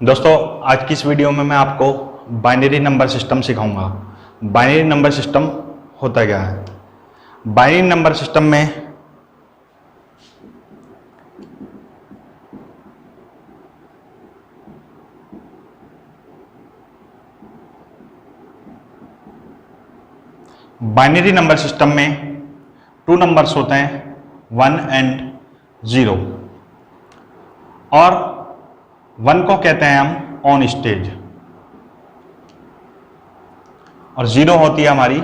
दोस्तों आज की इस वीडियो में मैं आपको बाइनरी नंबर सिस्टम सिखाऊंगा। बाइनरी नंबर सिस्टम होता क्या है? बाइनरी नंबर सिस्टम में टू नंबर्स होते हैं 1 एंड 0 और 1 को कहते हैं हम ऑन स्टेज और 0 होती है हमारी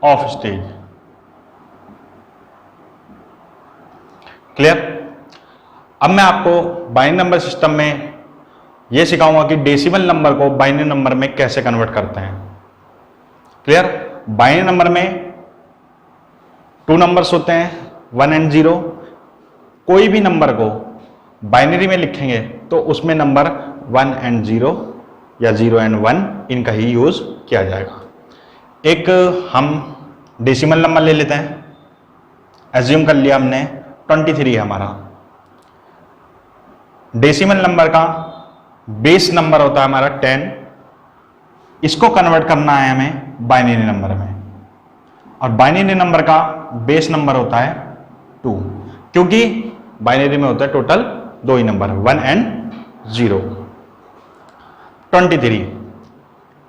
ऑफ स्टेज। क्लियर? अब मैं आपको बाइनरी नंबर सिस्टम में यह सिखाऊंगा कि डेसिमल नंबर को बाइनरी नंबर में कैसे कन्वर्ट करते हैं। क्लियर? बाइनरी नंबर में 2 नंबर्स होते हैं 1 एंड 0। कोई भी नंबर को बाइनरी में लिखेंगे तो उसमें नंबर 1 एंड 0 या 0 एंड 1 इनका ही यूज किया जाएगा। एक हम डेसिमल नंबर ले लेते हैं। एज्यूम कर लिया हमने 23 है हमारा। डेसिमल नंबर का बेस नंबर होता है हमारा 10। इसको कन्वर्ट करना है हमें बाइनरी नंबर में और बाइनरी नंबर का बेस नंबर होता है 2, क्योंकि बाइनरी में होता है टोटल 2 ही नंबर 1 एंड 0। 23।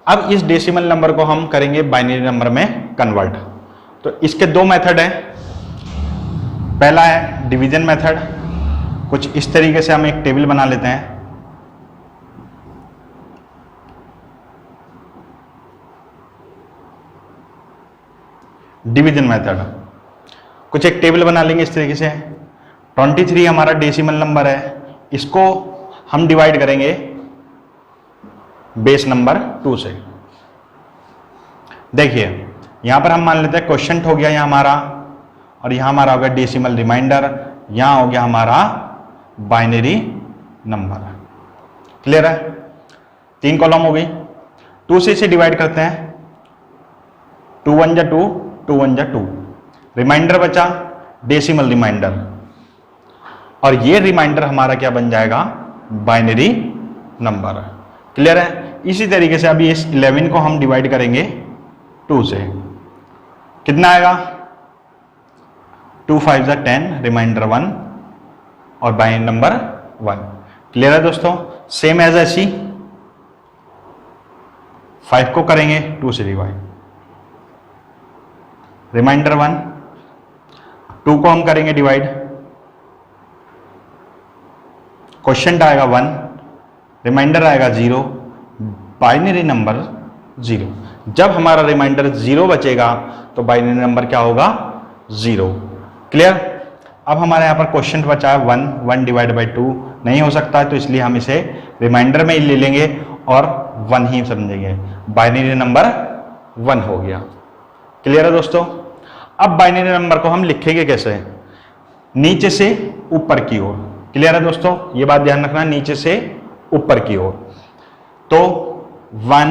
अब इस डेसिमल नंबर को हम करेंगे बाइनरी नंबर में कन्वर्ट। तो इसके 2 मेथड हैं। पहला है डिवीजन मेथड। कुछ इस तरीके से हम एक टेबल बना लेते हैं। डिवीजन मेथड कुछ एक टेबल बना लेंगे इस तरीके से। 23 हमारा डेसिमल नंबर है, इसको हम डिवाइड करेंगे बेस नंबर 2 से। देखिए यहां पर हम मान लेते हैं क्वोशिएंट हो गया यहां हमारा, और यहां हमारा हो गया डेसिमल रिमाइंडर, यहां हो गया हमारा बाइनरी नंबर। क्लियर है? 3 कॉलम हो गई। 2 से इसे डिवाइड करते हैं। 2 1 जा 2, 2 1 जा 2, रिमाइंडर बचा डेसिमल रिमाइंडर, और ये रिमाइंडर हमारा क्या बन जाएगा? Binary number. क्लियर है? इसी तरीके से अभी इस 11 को हम डिवाइड करेंगे 2 से। कितना आएगा? 2 5 जा 10, रिमाइंडर 1 और बाइनरी नंबर 1। क्लियर है दोस्तों? सेम एज ऐसी 5 को करेंगे 2 से डिवाइड, रिमाइंडर 1। 2 को हम करेंगे डिवाइड, क्वोशिएंट आएगा 1, रिमाइंडर आएगा 0, बाइनरी नंबर 0। जब हमारा रिमाइंडर 0 बचेगा तो बाइनरी नंबर क्या होगा? 0। क्लियर? अब हमारे यहाँ पर क्वोशिएंट बचा है 1, 1 डिवाइड बाई 2 नहीं हो सकता है, तो इसलिए हम इसे रिमाइंडर में ही ले लेंगे और 1 ही समझेंगे। बाइनरी नंबर 1 हो गया। क्लियर है दोस्तों? अब बाइनरी नंबर को हम लिखेंगे कैसे? नीचे से ऊपर की ओर। क्लियर है दोस्तों? ये बात ध्यान रखना, नीचे से ऊपर की ओर। तो 1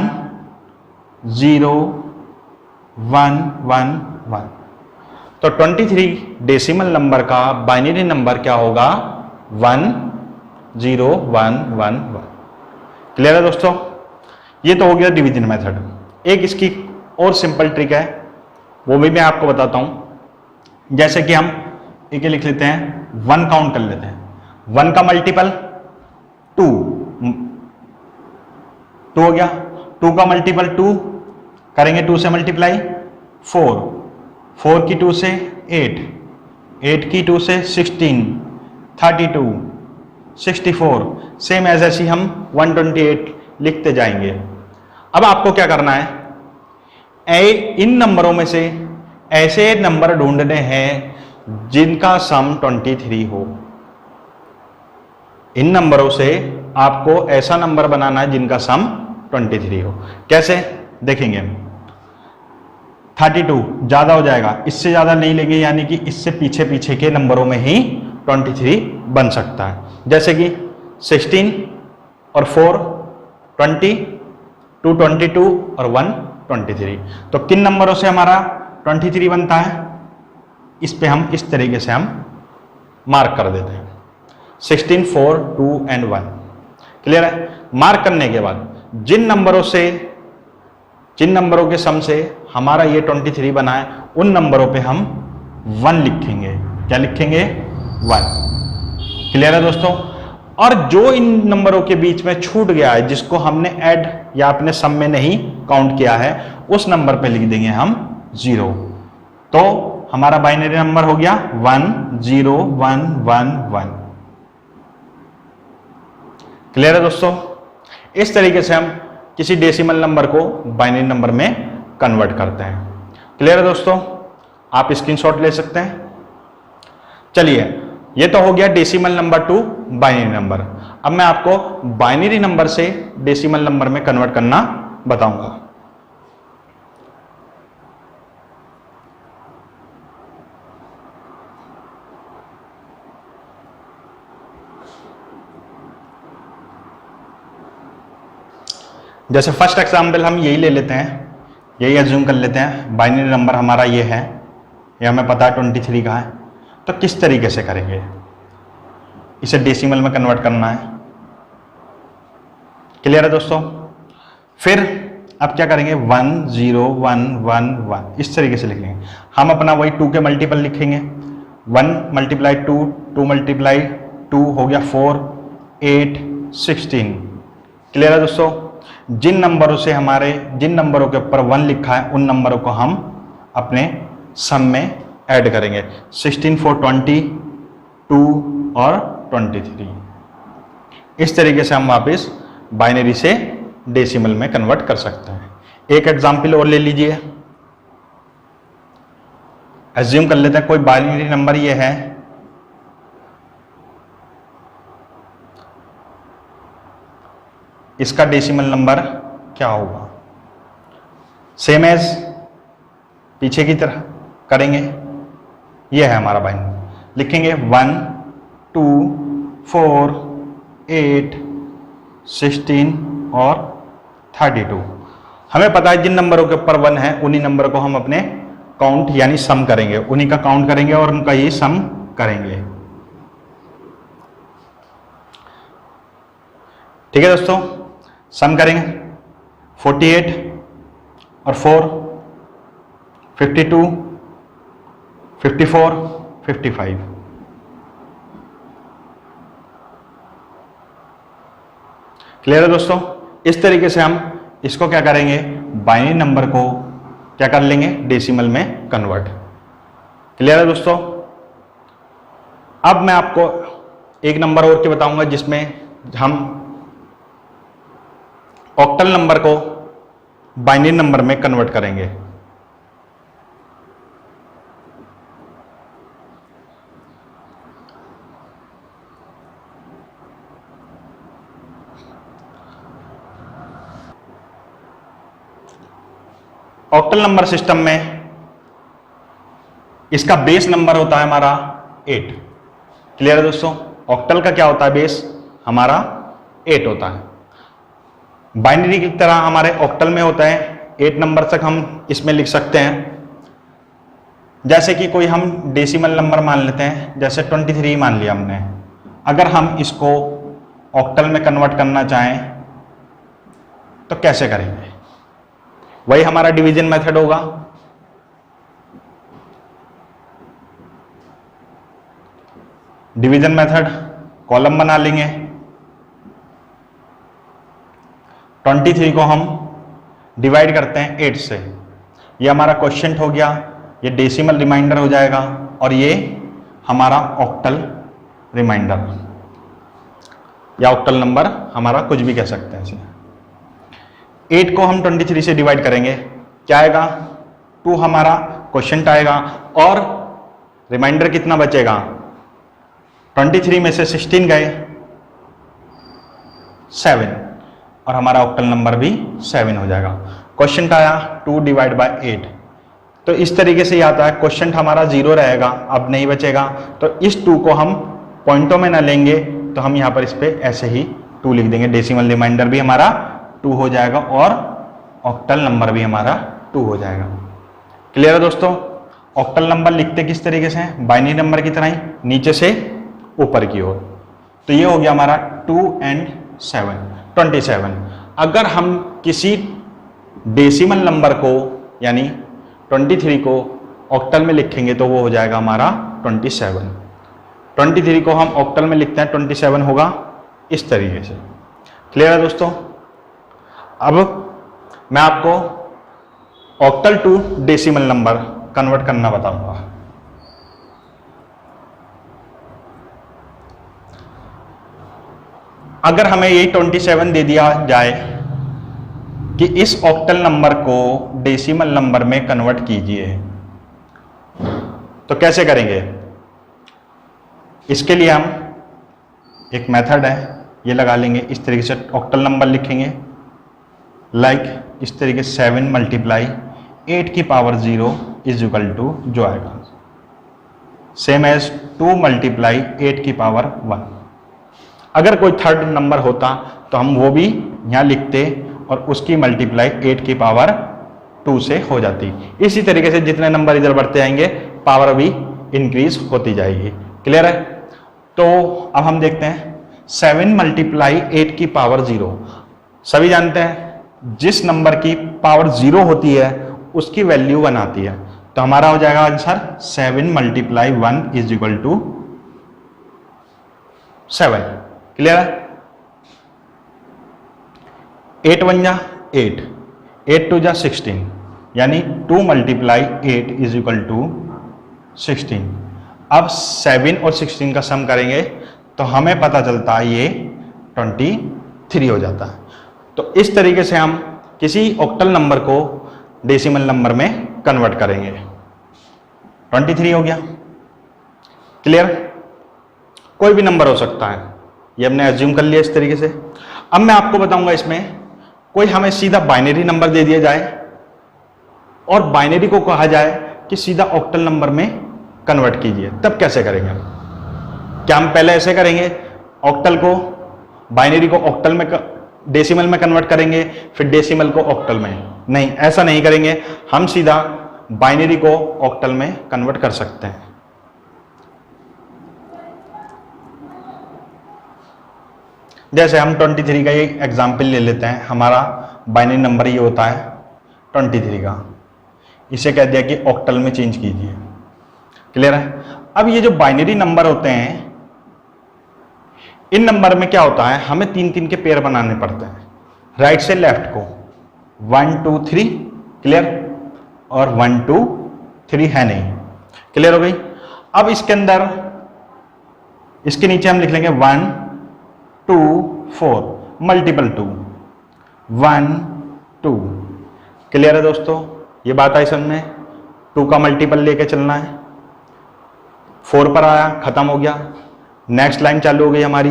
0 1 1 1। तो 23 डेसिमल नंबर का बाइनरी नंबर क्या होगा? 1 0 1 1 1। क्लियर है दोस्तों? ये तो हो गया डिवीजन मेथड। एक इसकी और सिंपल ट्रिक है, वो भी मैं आपको बताता हूं। जैसे कि हम एक लिख लेते हैं, 1 काउंट कर लेते हैं। 1 का मल्टीपल 2 हो गया। 2 का मल्टीपल 2 करेंगे, 2 से मल्टीप्लाई 4, 4 की 2 से 8, 8 की 2 से 16, 32, 64। सेम एज ऐसी हम 128 लिखते जाएंगे। अब आपको क्या करना है? इन नंबरों में से ऐसे नंबर ढूंढने हैं जिनका सम 23 हो। इन नंबरों से आपको ऐसा नंबर बनाना है जिनका सम 23 हो। कैसे देखेंगे? 32 ज्यादा हो जाएगा, इससे ज्यादा नहीं लेंगे, यानी कि इससे पीछे पीछे के नंबरों में ही 23 बन सकता है। जैसे कि 16 और 4 20, 2 22 और 1 23। तो किन नंबरों से हमारा 23 बनता है? इस पे हम इस तरीके से हम मार्क कर देते हैं। 16, 4, 2 and 1। क्लियर है? मार्क करने के बाद जिन नंबरों के सम से हमारा ये 23 बना है, उन नंबरों पे हम 1 लिखेंगे। क्या लिखेंगे? 1। क्लियर है दोस्तों? और जो इन नंबरों के बीच में छूट गया है, जिसको हमने ऐड या अपने सम में नहीं काउंट किया है, उस नंबर पे लिख देंगे हम 0। तो हमारा बाइनरी नंबर हो गया 1 0 1 1 1। क्लियर है दोस्तों? इस तरीके से हम किसी डेसिमल नंबर को बाइनरी नंबर में कन्वर्ट करते हैं। क्लियर है दोस्तों? आप स्क्रीनशॉट ले सकते हैं। चलिए, ये तो हो गया decimal number two binary number. अब मैं आपको बाइनरी नंबर से डेसिमल नंबर में कन्वर्ट करना बताऊंगा। जैसे फर्स्ट एग्जाम्पल हम यही ले लेते हैं, यही एज्यूम कर लेते हैं बाइनरी नंबर हमारा ये है, ये हमें पता है 23 का है। तो किस तरीके से करेंगे? इसे डेसिमल में कन्वर्ट करना है। क्लियर है दोस्तों? फिर अब क्या करेंगे? 1 0 1 1 1 इस तरीके से लिखेंगे। हम अपना वही 2 के मल्टीपल लिखेंगे। 1 × 2, 2 × 2 हो गया 4 8 16। क्लियर है दोस्तों? जिन नंबरों के ऊपर 1 लिखा है, उन नंबरों को हम अपने सम में ऐड करेंगे। 16 4 20 2 और 23। इस तरीके से हम वापस बाइनरी से डेसिमल में कन्वर्ट कर सकते हैं। एक एग्जाम्पल और ले लीजिए। एज्यूम कर लेते हैं कोई बाइनरी नंबर ये है, इसका डेसिमल नंबर क्या होगा? सेम एज पीछे की तरह करेंगे। ये है हमारा बाइनरी। लिखेंगे 1 2 4 8 16 और 32। हमें पता है जिन नंबरों के ऊपर 1 है, उन्हीं नंबर को हम अपने काउंट यानी सम करेंगे, उन्हीं का काउंट करेंगे और उनका ही सम करेंगे। ठीक है दोस्तों? सम करेंगे 48 और 4 52 54 55। क्लियर है दोस्तों? इस तरीके से हम इसको क्या करेंगे? बाइनरी नंबर को क्या कर लेंगे? डेसिमल में कन्वर्ट। क्लियर है दोस्तों? अब मैं आपको एक नंबर और के बताऊंगा जिसमें हम ऑक्टल नंबर को बाइनरी नंबर में कन्वर्ट करेंगे। ऑक्टल नंबर सिस्टम में इसका बेस नंबर होता है हमारा 8। क्लियर है दोस्तों? ऑक्टल का क्या होता है? बेस हमारा 8 होता है। बाइनरी की तरह हमारे ऑक्टल में होता है 8 नंबर तक हम इसमें लिख सकते हैं। जैसे कि कोई हम डेसिमल नंबर मान लेते हैं, जैसे 23 मान लिया हमने। अगर हम इसको ऑक्टल में कन्वर्ट करना चाहें तो कैसे करेंगे? वही हमारा डिवीजन मेथड होगा। डिवीजन मेथड, कॉलम बना लेंगे। 23 को हम डिवाइड करते हैं 8 से। ये हमारा क्वोशिएंट हो गया, ये डेसिमल रिमाइंडर हो जाएगा और ये हमारा ऑक्टल रिमाइंडर या ऑक्टल नंबर हमारा कुछ भी कह सकते हैं इसे। 8 को हम 23 से डिवाइड करेंगे, क्या आएगा? 2 हमारा क्वोशिएंट आएगा और रिमाइंडर कितना बचेगा? 23 में से 16 गए 7 और हमारा ऑक्टल नंबर भी 7 हो जाएगा। क्वोशिएंट आया 2 / 8। तो इस तरीके से ये आता है। क्वोशिएंट हमारा 0 रहेगा, अब नहीं बचेगा। तो इस 2 को हम पॉइंटों में ना लेंगे तो हम यहाँ पर इस पे ऐसे ही 2 लिख देंगे। डेसिमल रिमाइंडर भी हमारा 2 हो जाएगा और ऑक्टल नंबर भी हमारा 2 हो जाएगा। क्लियर है दोस्तों? ऑक्टल नंबर लिखते किस तरीके से हैं? बाइनरी नंबर की तरह ही, नीचे से ऊपर की ओर। तो ये हो गया हमारा 2 and 7 27। अगर हम किसी डेसिमल नंबर को यानी 23 को ऑक्टल में लिखेंगे तो वो हो जाएगा हमारा 27। 23 को हम ऑक्टल में लिखते हैं 27 होगा इस तरीके से। क्लियर है दोस्तों? अब मैं आपको octal to decimal number convert करना बताऊंगा। अगर हमें यही 27 दे दिया जाए कि इस ऑक्टल नंबर को डेसिमल नंबर में कन्वर्ट कीजिए, तो कैसे करेंगे? इसके लिए हम एक मेथड है ये लगा लेंगे। इस तरीके से ऑक्टल नंबर लिखेंगे, लाइक इस तरीके से 7 मल्टीप्लाई 8 की पावर 0 इज इक्वल टू जो आएगा सेम एज 2 मल्टीप्लाई 8 की पावर 1। अगर कोई थर्ड नंबर होता तो हम वो भी यहाँ लिखते और उसकी मल्टीप्लाई 8 की पावर 2 से हो जाती। इसी तरीके से जितने नंबर इधर बढ़ते जाएंगे पावर भी इंक्रीज होती जाएगी। क्लियर है? तो अब हम देखते हैं 7 मल्टीप्लाई 8 की पावर 0। सभी जानते हैं जिस नंबर की पावर 0 होती है उसकी वैल्यू 1 आती है, तो हमारा हो जाएगा answer 7 multiply 1 is equal to 7। Clear है? 8 1 जा 8, 8 2 जा 16, यानी 2 मल्टीप्लाई 8 इज इक्वल टू 16। अब 7 और 16 का सम करेंगे तो हमें पता चलता है ये 23 हो जाता है। तो इस तरीके से हम किसी ऑक्टल नंबर को डेसिमल नंबर में कन्वर्ट करेंगे। 23 हो गया। क्लियर? कोई भी नंबर हो सकता है, ये हमने एज्यूम कर लिया इस तरीके से। अब मैं आपको बताऊंगा इसमें कोई हमें सीधा बाइनरी नंबर दे दिया जाए और बाइनरी को कहा जाए कि सीधा ऑक्टल नंबर में कन्वर्ट कीजिए, तब कैसे करेंगे? क्या हम पहले ऐसे करेंगे, ऑक्टल को बाइनरी को ऑक्टल में डेसिमल में कन्वर्ट करेंगे फिर डेसिमल को ऑक्टल में? नहीं, ऐसा नहीं करेंगे। हम सीधा बाइनरी को ऑक्टल में कन्वर्ट कर सकते हैं। जैसे हम 23 का एक एग्जाम्पल ले लेते हैं। हमारा बाइनरी नंबर ये होता है 23 का, इसे कह दिया कि ऑक्टल में चेंज कीजिए। क्लियर है? अब ये जो बाइनरी नंबर होते हैं, इन नंबर में क्या होता है, हमें 3-3 के पेयर बनाने पड़ते हैं, राइट से लेफ्ट को 1 2 3। क्लियर? और 1 2 3 है नहीं। क्लियर हो गई? अब इसके अंदर इसके नीचे हम लिख लेंगे 1 2 4 मल्टीपल 2 1 2। क्लियर है दोस्तों? ये बात आई समझ में? 2 का मल्टीपल लेके चलना है। 4 पर आया, खत्म हो गया। नेक्स्ट लाइन चालू हो गई हमारी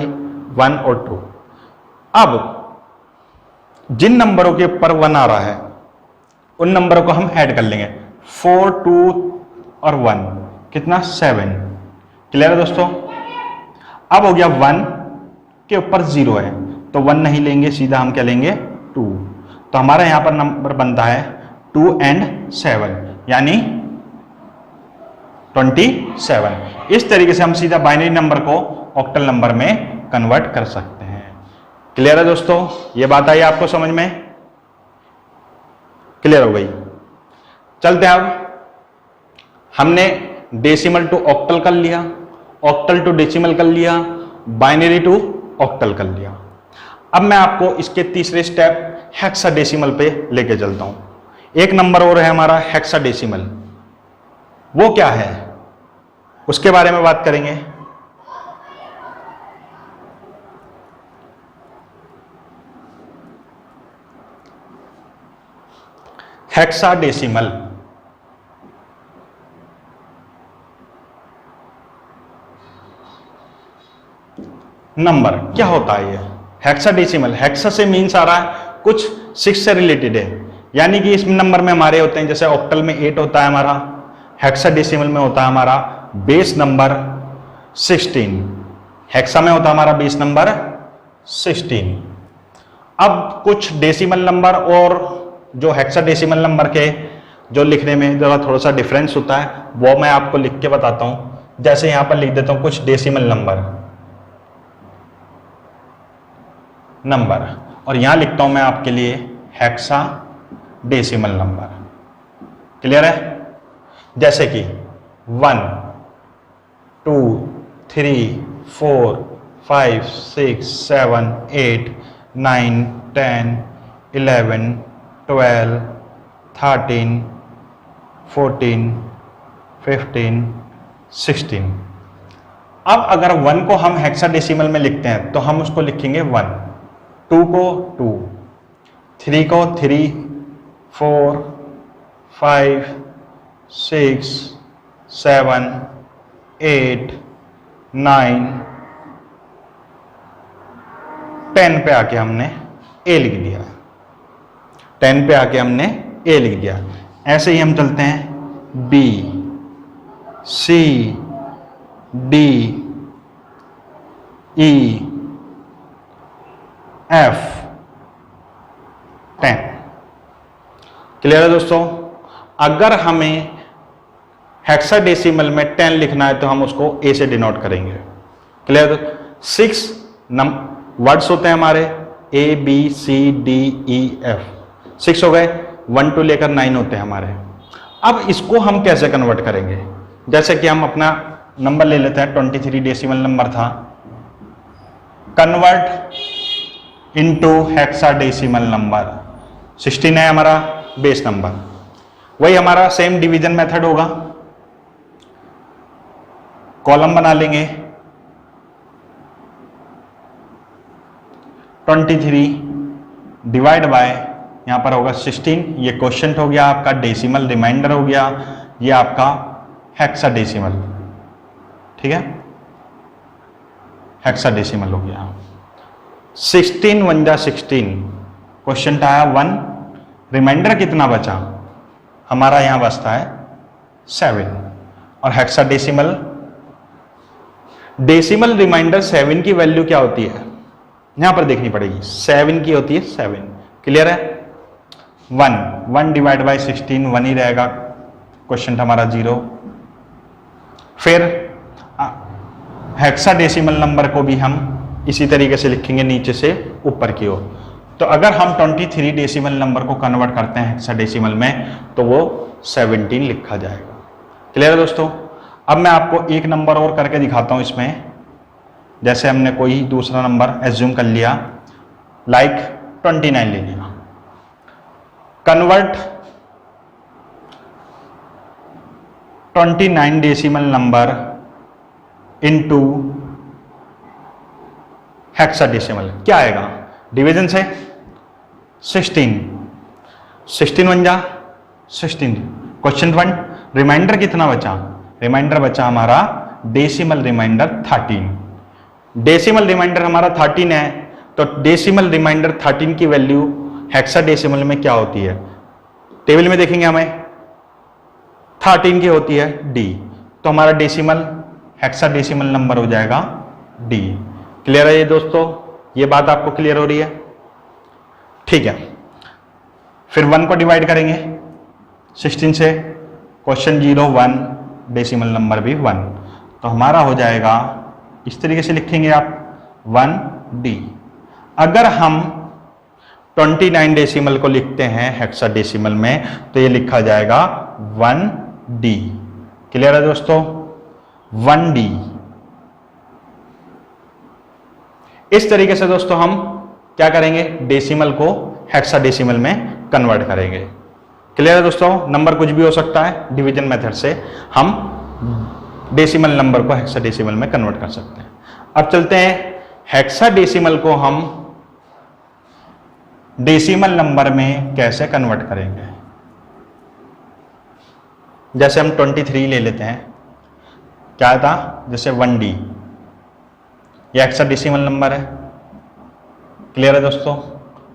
1 और 2। अब जिन नंबरों के ऊपर 1 आ रहा है उन नंबरों को हम ऐड कर लेंगे। 4 2 और 1 कितना? 7। क्लियर है दोस्तों? अब हो गया 1 के ऊपर 0 है तो 1 नहीं लेंगे, सीधा हम क्या लेंगे 2। तो हमारा यहां पर नंबर बनता है 2 and 7 यानी 27। इस तरीके से हम सीधा बाइनरी नंबर को ऑक्टल नंबर में कन्वर्ट कर सकते हैं। क्लियर है दोस्तों? ये बात आई आपको समझ में? क्लियर हो गई? चलते हैं। अब हमने डेसिमल टू ऑक्टल कर लिया, ऑक्टल टू डेसिमल कर लिया, बाइनरी टू ऑक्टल कर लिया। अब मैं आपको इसके तीसरे स्टेप हेक्साडेसिमल पे लेके चलता हूं। एक नंबर और है हमारा हेक्साडेसिमल, वो क्या है उसके बारे में बात करेंगे। हेक्साडेसिमल नंबर क्या होता है? ये हेक्साडेसिमल, हेक्सा से मीन्स आ रहा है कुछ 6 से रिलेटेड है, यानी कि इस नंबर में हमारे होते हैं, जैसे ऑक्टल में 8 होता है हमारा, हेक्साडेसिमल में होता है हमारा बेस नंबर 16, हेक्सा में होता है हमारा बेस नंबर 16। अब कुछ डेसिमल नंबर और जो हेक्साडेसिमल नंबर के जो लिखने में जरा थोड़ा सा डिफरेंस होता है वो मैं आपको लिख के बताता हूं। जैसे यहां पर लिख देता हूं कुछ डेसिमल नंबर, नंबर, और यहां लिखता हूं मैं आपके लिए हेक्सा डेसिमल नंबर। क्लियर है? जैसे कि 1 2 3 4 5 6 7 8 9 10 11 12 13 14 15 16। अब अगर 1 को हम हेक्साडेसिमल में लिखते हैं तो हम उसको लिखेंगे 1, 2 को 2, 3 को 3, 4 5 6 7 8 9 10 पे आके हमने ए लिख दिया, 10 पे आके हमने ए लिख दिया। ऐसे ही हम चलते हैं B, C, D, E, F, 10। Clear है दोस्तों? अगर हमें हेक्साडेसिमल में 10 लिखना है तो हम उसको ए से डिनोट करेंगे। क्लियर? 6 वर्ड्स होते हैं हमारे, A B C D E F, 6 हो गए, 1 to लेकर 9 होते हैं हमारे। अब इसको हम कैसे कन्वर्ट करेंगे? जैसे कि हम अपना नंबर ले लेते हैं, 23 डेसिमल नंबर था, कन्वर्ट इनटू हेक्साडेसिमल नंबर। 16 है हमारा बेस नंबर, वही हमारा सेम डिवीजन मेथड होगा। कॉलम बना लेंगे, 23 डिवाइड बाय, यहां पर होगा 16, ये क्वोशिएंट हो गया आपका, डेसिमल रिमाइंडर हो गया, ये आपका हेक्साडेसिमल, ठीक है, हेक्साडेसिमल हो गया। 16 1 जा 16, क्वोशिएंट आया 1, रिमाइंडर कितना बचा हमारा, यहां बचता है 7, और हेक्साडेसिमल डेसिमल रिमाइंडर 7 की वैल्यू क्या होती है यहां पर देखनी पड़ेगी, 7 की होती है 7। क्लियर है? 1 डिवाइड बाई 16 1 ही रहेगा, क्वेश्चन हमारा 0। फिर हेक्साडेसिमल नंबर को भी हम इसी तरीके से लिखेंगे नीचे से ऊपर की ओर। तो अगर हम 23 डेसिमल नंबर को कन्वर्ट करते हैं हेक्साडेसिमल में तो वो 17 लिखा जाएगा। क्लियर है दोस्तों? अब मैं आपको एक नंबर और करके दिखाता हूं इसमें। जैसे हमने कोई दूसरा नंबर एज्यूम कर लिया, लाइक 29 ले लिया, convert 29 decimal number into hexadecimal, क्या आएगा? डिवीजन से 16, 16 1 जा 16, क्वेश्चन 1, रिमाइंडर कितना बचा? रिमाइंडर बचा हमारा डेसिमल रिमाइंडर 13। डेसिमल रिमाइंडर हमारा 13 है, तो डेसिमल रिमाइंडर 13 की वैल्यू हेक्साडेसिमल में क्या होती है? टेबल में देखेंगे हमें 13 की होती है डी, तो हमारा डेसिमल हेक्साडेसिमल नंबर हो जाएगा डी। क्लियर है ये दोस्तों? ये बात आपको क्लियर हो रही है? ठीक है, फिर 1 को डिवाइड करेंगे 16 से, क्वेश्चन 0 1, डेसिमल नंबर भी 1, तो हमारा हो जाएगा, इस तरीके से लिखेंगे आप 1D। अगर हम 29 डेसिमल को लिखते हैं हेक्साडेसिमल में तो ये लिखा जाएगा 1D। क्लियर है दोस्तों? 1D। इस तरीके से दोस्तों हम क्या करेंगे? डेसिमल को हेक्साडेसिमल में कन्वर्ट करेंगे। क्लियर है दोस्तों? नंबर कुछ भी हो सकता है, डिवीजन मेथड से हम डेसिमल नंबर को हेक्साडेसिमल में कन्वर्ट कर सकते हैं। अब चलते हैं हेक्साडेसिमल को हम डेसिमल नंबर में कैसे कन्वर्ट करेंगे। जैसे हम 23 ले लेते हैं, क्या था? जैसे 1D, ये हेक्साडेसिमल नंबर है। क्लियर है दोस्तों?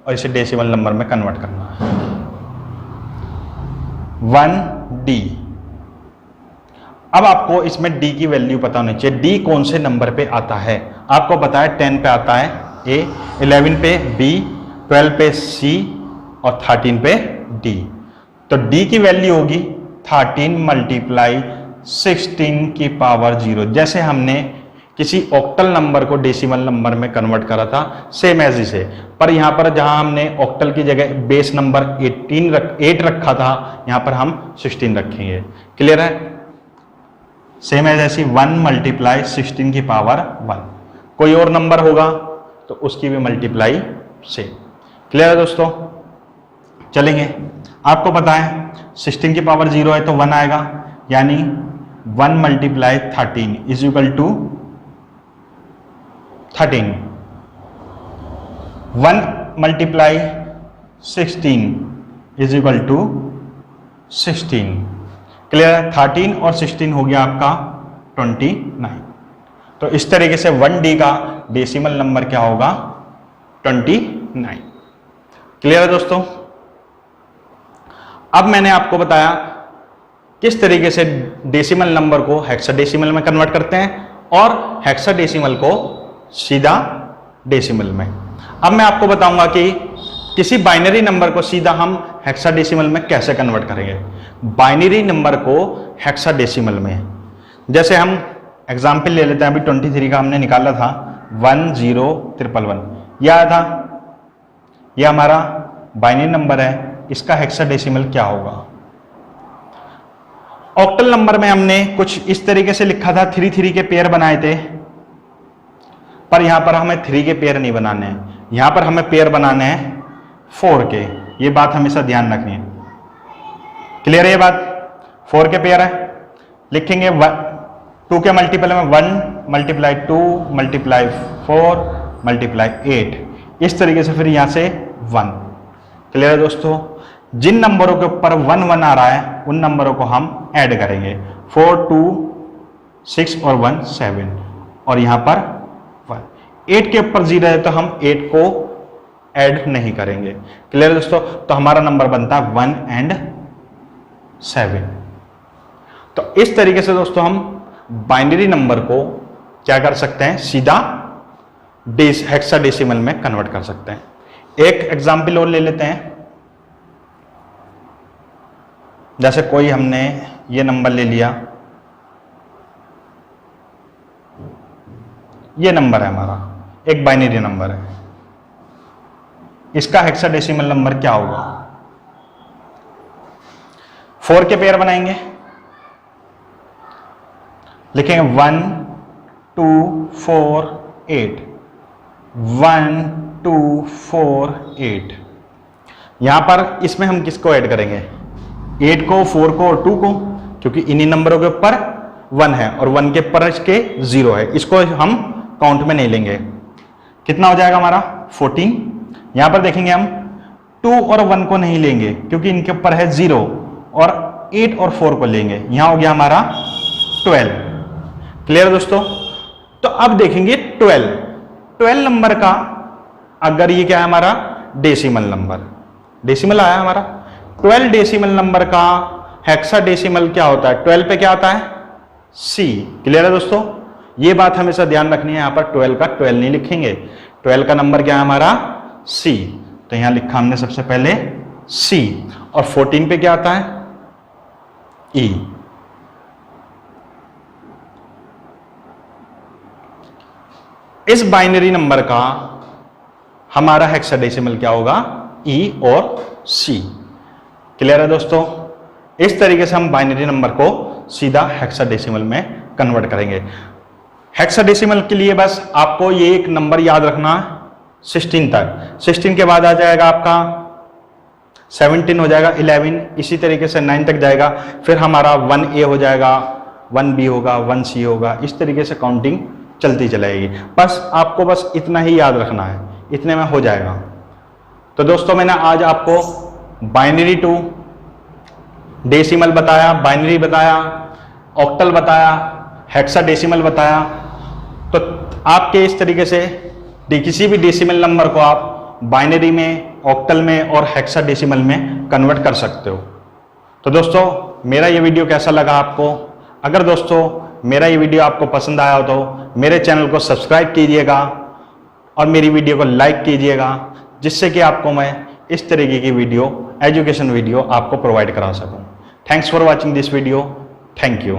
और इसे डेसिमल नंबर में कन्वर्ट करना है। 1D। अब आपको इसमें D की वैल्यू पता होनी चाहिए। D कौन से नंबर पे आता है? आपको पता है 10 पे आता है A, 11 पे B, 12 पे C और 13 पे D। तो D की वैल्यू होगी 13 मल्टीप्लाई 16 की पावर 0। जैसे हमने किसी ऑक्टल नंबर को डेसिमल नंबर में कन्वर्ट करा था, सेम एज इसे। पर यहाँ पर जहां हमने ऑक्टल की जगह बेस नंबर 8 रखा था, यहाँ पर हम 16 रखेंगे। क्लियर है? सेम एज ऐसी 1 मल्टीप्लाई 16 की पावर 1। कोई और नंबर होगा तो उसकी भी मल्टीप्लाई से। क्लियर है दोस्तों? चलेंगे, आपको पता है 16 की पावर 0 है तो 1 आएगा, यानी 1 multiply 13 is equal to 13। 1 multiply 16 is equal to 16। Clear है? 13 और 16 हो गया आपका 29। तो इस तरीके से 1D का डेसिमल नंबर क्या होगा? 29। क्लियर है दोस्तों? अब मैंने आपको बताया किस तरीके से डेसिमल नंबर को हेक्साडेसिमल में कन्वर्ट करते हैं और हेक्साडेसिमल को सीधा डेसिमल में। अब मैं आपको बताऊंगा कि किसी बाइनरी नंबर को सीधा हम हेक्साडेसिमल में कैसे कन्वर्ट करेंगे। बाइनरी नंबर को हेक्साडेसिमल में, जैसे हम एग्जाम्पल ले लेते हैं, अभी 23 का हमने निकाला था 10111, यह आया था, यह हमारा बाइनरी नंबर है, इसका हेक्साडेसिमल क्या होगा। ऑक्टल नंबर में हमने कुछ इस तरीके से लिखा था, 3 के पेयर बनाए थे, पर यहां पर हमें 3 के पेयर नहीं बनाने हैं, यहां पर हमें पेयर बनाने हैं 4 के। ये बात हमेशा ध्यान रखनी है। क्लियर है ये बात? 4 के पेयर है, लिखेंगे 2 के मल्टीपल में 1 मल्टीप्लाई 2 मल्टीप्लाई 4 मल्टीप्लाई 8, इस तरीके से फिर यहां से 1। क्लियर है दोस्तों? जिन नंबरों के ऊपर 1 1 आ रहा है उन नंबरों को हम ऐड करेंगे। 4 2 6 और 1 7, और यहां पर 1। 8 के ऊपर 0 है तो हम 8 को ऐड नहीं करेंगे। क्लियर है दोस्तों? तो हमारा नंबर बनता है 1 और 7। तो इस तरीके से दोस्तों हम बाइनरी नंबर को क्या कर सकते हैं? सीधा हेक्साडेसिमल में कन्वर्ट कर सकते हैं। एक एग्जाम्पल और ले लेते हैं, जैसे कोई हमने ये नंबर ले लिया, ये नंबर है हमारा, एक बाइनरी नंबर है, इसका हेक्साडेसिमल नंबर क्या होगा? 4 के पेयर बनाएंगे, लिखेंगे 1 2 4 8, 1 2 4 8। यहां पर इसमें हम किसको ऐड करेंगे? 8 को, 4 को और 2 को, क्योंकि इन्हीं नंबरों के ऊपर 1 है और 1 के ऊपर इसके 0 है, इसको हम काउंट में नहीं लेंगे। कितना हो जाएगा हमारा? 14। यहां पर देखेंगे हम 2 और 1 को नहीं लेंगे क्योंकि इनके ऊपर है 0, और 8 और 4 को लेंगे, यहां हो गया हमारा 12। क्लियर है दोस्तों? तो अब देखेंगे 12 नंबर का, अगर ये क्या है हमारा? डेसिमल नंबर, डेसिमल आया हमारा। 12 डेसिमल नंबर का हेक्साडेसिमल क्या होता है? 12 पे क्या आता है? C। क्लियर है दोस्तों? ये बात हमेशा ध्यान रखनी है, यहां पर 12 का 12 नहीं लिखेंगे। 12 का नंबर क्या है हमारा? C। तो यहां लिखा हमने सबसे पहले C। और 14 पे क्या आता है? E। इस बाइनरी नंबर का हमारा हेक्साडेसिमल क्या होगा? E और C। क्लियर है दोस्तों? इस तरीके से हम बाइनरी नंबर को सीधा हेक्साडेसिमल में कन्वर्ट करेंगे। हेक्साडेसिमल के लिए बस आपको ये एक नंबर याद रखना, 16 तक। 16 के बाद आ जाएगा आपका 17, हो जाएगा 11, इसी तरीके से 9 तक जाएगा, फिर हमारा 1A हो जाएगा, 1B होगा, 1C होगा, इस तरीके से काउंटिंग चलती चलेगी। बस आपको बस इतना ही याद रखना है, इतने में हो जाएगा। तो दोस्तों मैंने आज आपको बाइनरी टू डेसिमल बताया, बाइनरी बताया, ऑक्टल बताया, हेक्साडेसिमल बताया। तो आपके इस तरीके से किसी भी डेसिमल नंबर को आप बाइनरी में, ऑक्टल में और हेक्साडेसिमल में कन्वर्ट कर सकते हो। तो दोस्तों मेरा ये वीडियो कैसा लगा आपको? अगर दोस्तों मेरा ये वीडियो आपको पसंद आया हो तो मेरे चैनल को सब्सक्राइब कीजिएगा और मेरी वीडियो को लाइक कीजिएगा, जिससे कि आपको मैं इस तरीके की वीडियो, एजुकेशन वीडियो आपको प्रोवाइड करा सकूं। Thanks for watching this video. Thank you.